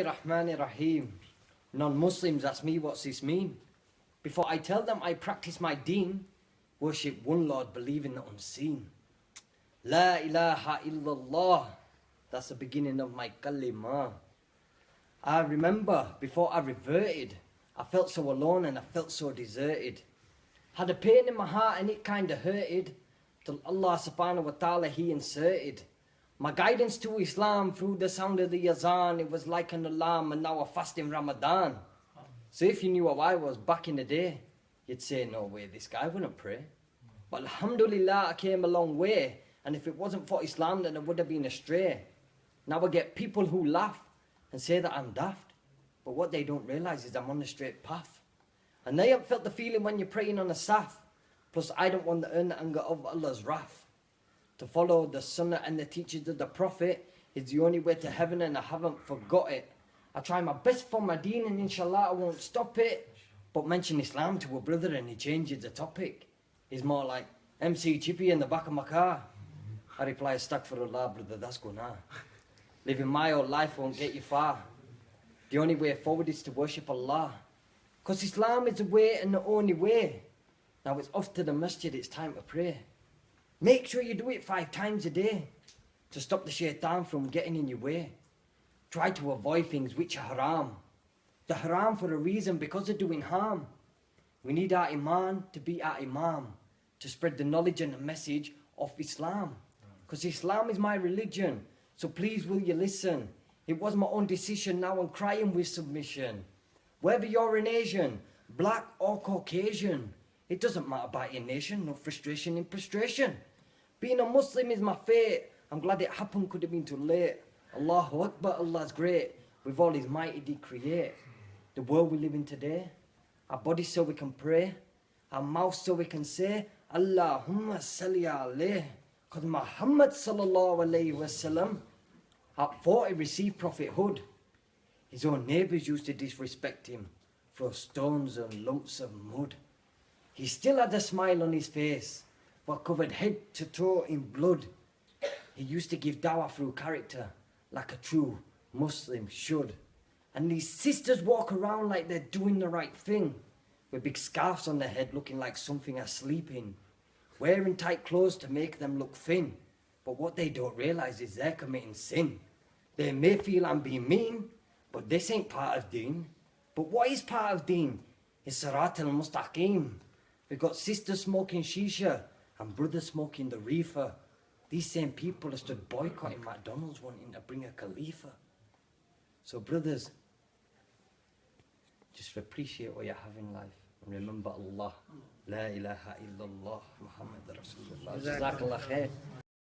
Rahman Rahim. Non-Muslims ask me what's this mean. Before I tell them I practice my deen, worship one Lord, believe in the unseen. La ilaha illallah. That's the beginning of my kalima. I remember before I reverted, I felt so alone and I felt so deserted. Had a pain in my heart and it kinda hurted, till Allah subhanahu wa ta'ala He inserted my guidance to Islam through the sound of the azan. It was like an alarm, and now I fast in Ramadan. So if you knew how I was back in the day, you'd say, no way, this guy wouldn't pray. But alhamdulillah, I came a long way, and if it wasn't for Islam, then I would have been astray. Now I get people who laugh and say that I'm daft, but what they don't realize is I'm on the straight path. And they haven't felt the feeling when you're praying on a saf. Plus, I don't want to earn the anger of Allah's wrath. To follow the sunnah and the teachings of the Prophet is the only way to heaven, and I haven't forgot it. I try my best for my deen, and inshallah I won't stop it. But mention Islam to a brother and he changes the topic. He's more like, MC Chippy in the back of my car. I reply, astaghfirullah, brother, that's guna. Living my old life won't get you far. The only way forward is to worship Allah. Because Islam is the way and the only way. Now it's off to the masjid, it's time to pray. Make sure you do it 5 times a day to stop the shaitan from getting in your way. Try to avoid things which are haram. They're haram for a reason, because they're doing harm. We need our iman to be our imam, to spread the knowledge and the message of Islam. Because Islam is my religion, so please will you listen. It was my own decision, now I'm crying with submission. Whether you're an Asian, black or Caucasian, it doesn't matter about your nation, no frustration in prostration. Being a Muslim is my fate. I'm glad it happened, could have been too late. Allahu Akbar, Allah's great. With all His mighty did create. The world we live in today. Our bodies so we can pray. Our mouths so we can say, Allahumma salli alayh. Because Muhammad sallallahu alayhi wasallam at 40 received prophethood. His own neighbours used to disrespect him, throw stones and lumps of mud. He still had a smile on his face, but covered head to toe in blood. He used to give dawah through character, like a true Muslim should. And these sisters walk around like they're doing the right thing, with big scarves on their head looking like something asleep in, wearing tight clothes to make them look thin. But what they don't realize is they're committing sin. They may feel I'm being mean, but this ain't part of deen. But what is part of deen? It's Sirat al-Mustaqim. We've got sisters smoking shisha and brothers smoking the reefer. These same people have stood boycotting McDonald's wanting to bring a Khalifa. So brothers, just appreciate what you have in life. And remember Allah. La ilaha illallah Muhammad Rasulullah. Jazakallah khair.